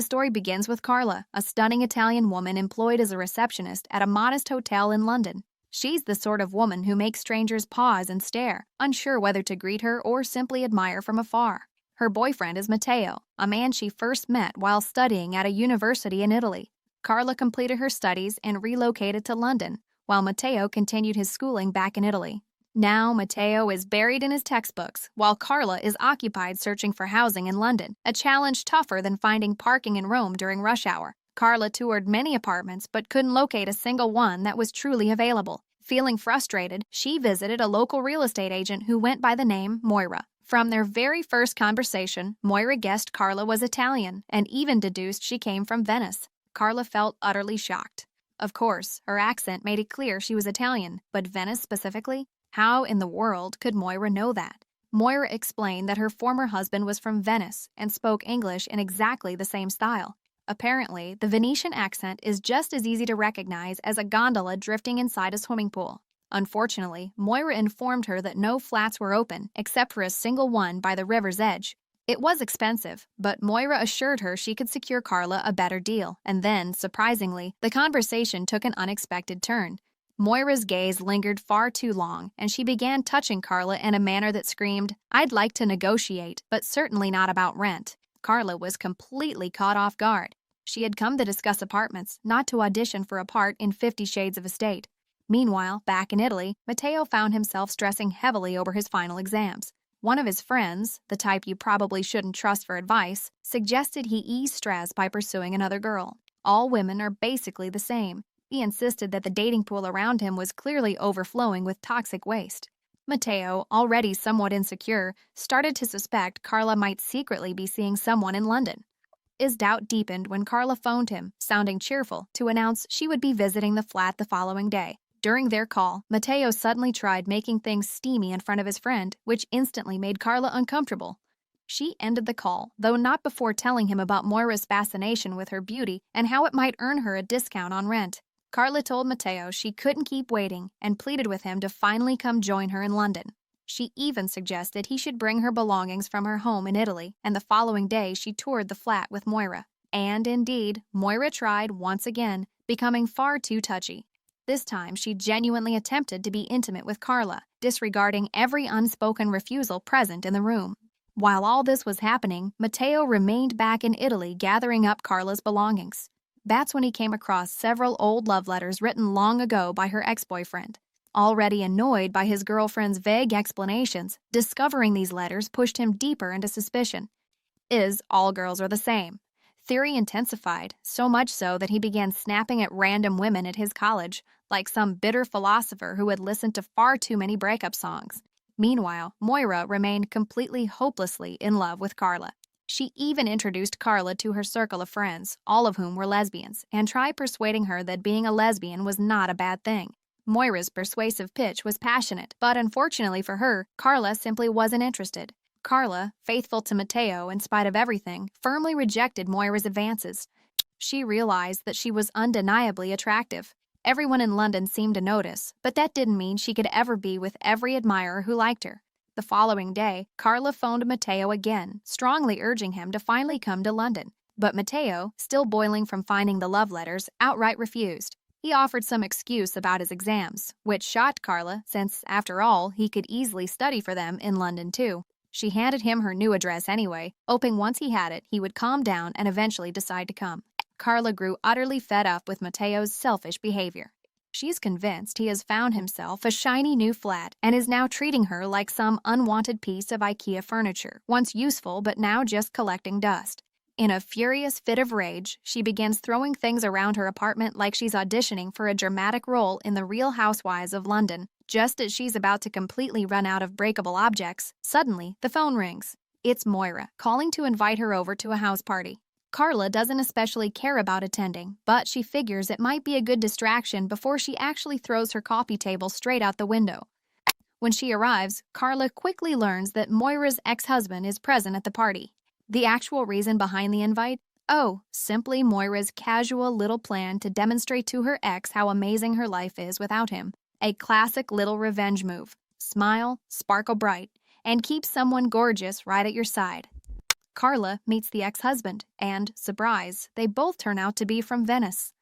The story begins with Carla, a stunning Italian woman employed as a receptionist at a modest hotel in London. She's the sort of woman who makes strangers pause and stare, unsure whether to greet her or simply admire from afar. Her boyfriend is Matteo, a man she first met while studying at a university in Italy. Carla completed her studies and relocated to London, while Matteo continued his schooling back in Italy. Now, Matteo is buried in his textbooks, while Carla is occupied searching for housing in London, a challenge tougher than finding parking in Rome during rush hour. Carla toured many apartments but couldn't locate a single one that was truly available. Feeling frustrated, she visited a local real estate agent who went by the name Moira. From their very first conversation, Moira guessed Carla was Italian and even deduced she came from Venice. Carla felt utterly shocked. Of course, her accent made it clear she was Italian, but Venice specifically? How in the world could Moira know that? Moira explained that her former husband was from Venice and spoke English in exactly the same style. Apparently, the Venetian accent is just as easy to recognize as a gondola drifting inside a swimming pool. Unfortunately, Moira informed her that no flats were open, except for a single one by the river's edge. It was expensive, but Moira assured her she could secure Carla a better deal, and then, surprisingly, the conversation took an unexpected turn. Moira's gaze lingered far too long, and she began touching Carla in a manner that screamed, "I'd like to negotiate, but certainly not about rent." Carla was completely caught off guard. She had come to discuss apartments, not to audition for a part in 50 Shades of Estate. Meanwhile, back in Italy, Matteo found himself stressing heavily over his final exams. One of his friends, the type you probably shouldn't trust for advice, suggested he ease stress by pursuing another girl. All women are basically the same. He insisted that the dating pool around him was clearly overflowing with toxic waste. Matteo, already somewhat insecure, started to suspect Carla might secretly be seeing someone in London. His doubt deepened when Carla phoned him, sounding cheerful, to announce she would be visiting the flat the following day. During their call, Matteo suddenly tried making things steamy in front of his friend, which instantly made Carla uncomfortable. She ended the call, though not before telling him about Moira's fascination with her beauty and how it might earn her a discount on rent. Carla told Matteo she couldn't keep waiting and pleaded with him to finally come join her in London. She even suggested he should bring her belongings from her home in Italy, and the following day she toured the flat with Moira. And indeed, Moira tried once again, becoming far too touchy. This time she genuinely attempted to be intimate with Carla, disregarding every unspoken refusal present in the room. While all this was happening, Matteo remained back in Italy gathering up Carla's belongings. That's when he came across several old love letters written long ago by her ex-boyfriend. Already annoyed by his girlfriend's vague explanations, discovering these letters pushed him deeper into suspicion. All girls are the same? Theory intensified, so much so that he began snapping at random women at his college, like some bitter philosopher who had listened to far too many breakup songs. Meanwhile, Moira remained completely hopelessly in love with Carla. She even introduced Carla to her circle of friends, all of whom were lesbians, and tried persuading her that being a lesbian was not a bad thing. Moira's persuasive pitch was passionate, but unfortunately for her, Carla simply wasn't interested. Carla, faithful to Matteo in spite of everything, firmly rejected Moira's advances. She realized that she was undeniably attractive. Everyone in London seemed to notice, but that didn't mean she could ever be with every admirer who liked her. The following day, Carla phoned Matteo again, strongly urging him to finally come to London. But Matteo, still boiling from finding the love letters, outright refused. He offered some excuse about his exams, which shocked Carla since, after all, he could easily study for them in London too. She handed him her new address anyway, hoping once he had it, he would calm down and eventually decide to come. Carla grew utterly fed up with Matteo's selfish behavior. She's convinced he has found himself a shiny new flat and is now treating her like some unwanted piece of IKEA furniture, once useful but now just collecting dust. In a furious fit of rage, she begins throwing things around her apartment like she's auditioning for a dramatic role in The Real Housewives of London. Just as she's about to completely run out of breakable objects, suddenly the phone rings. It's Moira, calling to invite her over to a house party. Carla doesn't especially care about attending, but she figures it might be a good distraction before she actually throws her coffee table straight out the window. When she arrives, Carla quickly learns that Moira's ex-husband is present at the party. The actual reason behind the invite? Oh, simply Moira's casual little plan to demonstrate to her ex how amazing her life is without him. A classic little revenge move. Smile, sparkle bright, and keep someone gorgeous right at your side. Carla meets the ex-husband, and, surprise, they both turn out to be from Venice.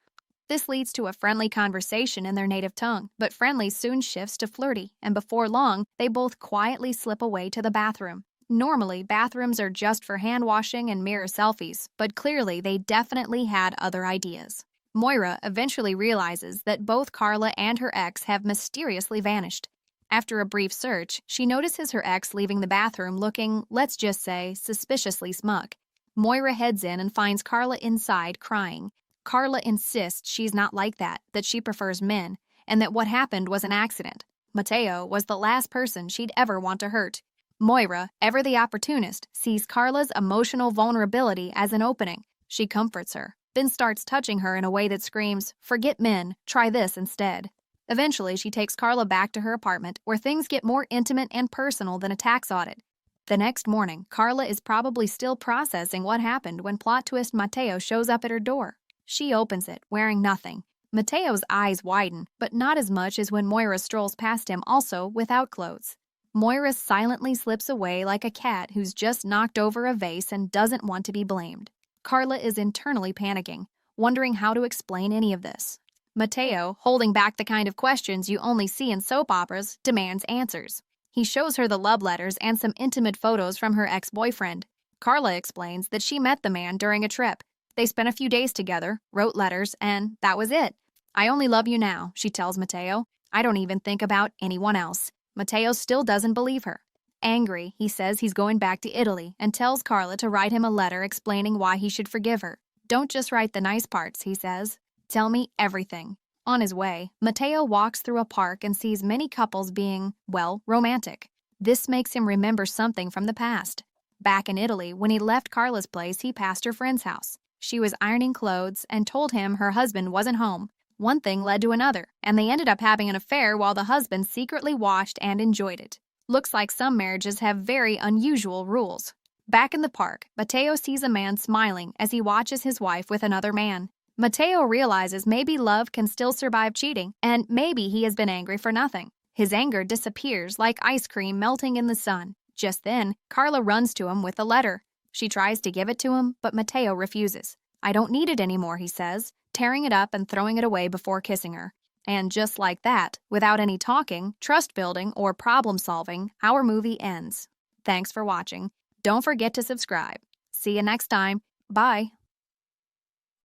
This leads to a friendly conversation in their native tongue, but friendly soon shifts to flirty, and before long, they both quietly slip away to the bathroom. Normally, bathrooms are just for hand washing and mirror selfies, but clearly they definitely had other ideas. Moira eventually realizes that both Carla and her ex have mysteriously vanished. After a brief search, she notices her ex leaving the bathroom looking, let's just say, suspiciously smug. Moira heads in and finds Carla inside crying. Carla insists she's not like that she prefers men, and that what happened was an accident. Matteo was the last person she'd ever want to hurt. Moira, ever the opportunist, sees Carla's emotional vulnerability as an opening. She comforts her, then starts touching her in a way that screams, "Forget men, try this instead." Eventually, she takes Carla back to her apartment, where things get more intimate and personal than a tax audit. The next morning, Carla is probably still processing what happened when plot twist Matteo shows up at her door. She opens it, wearing nothing. Matteo's eyes widen, but not as much as when Moira strolls past him also without clothes. Moira silently slips away like a cat who's just knocked over a vase and doesn't want to be blamed. Carla is internally panicking, wondering how to explain any of this. Matteo, holding back the kind of questions you only see in soap operas, demands answers. He shows her the love letters and some intimate photos from her ex-boyfriend. Carla explains that she met the man during a trip. They spent a few days together, wrote letters, and that was it. "I only love you now," she tells Matteo. "I don't even think about anyone else." Matteo still doesn't believe her. Angry, he says he's going back to Italy and tells Carla to write him a letter explaining why he should forgive her. "Don't just write the nice parts," he says. "Tell me everything." On his way, Matteo walks through a park and sees many couples being, well, romantic. This makes him remember something from the past. Back in Italy, when he left Carla's place, he passed her friend's house. She was ironing clothes and told him her husband wasn't home. One thing led to another, and they ended up having an affair while the husband secretly watched and enjoyed it. Looks like some marriages have very unusual rules. Back in the park, Matteo sees a man smiling as he watches his wife with another man. Matteo realizes maybe love can still survive cheating, and maybe he has been angry for nothing. His anger disappears like ice cream melting in the sun. Just then, Carla runs to him with a letter. She tries to give it to him, but Matteo refuses. "I don't need it anymore," he says, tearing it up and throwing it away before kissing her. And just like that, without any talking, trust building, or problem solving, our movie ends. Thanks for watching. Don't forget to subscribe. See you next time. Bye.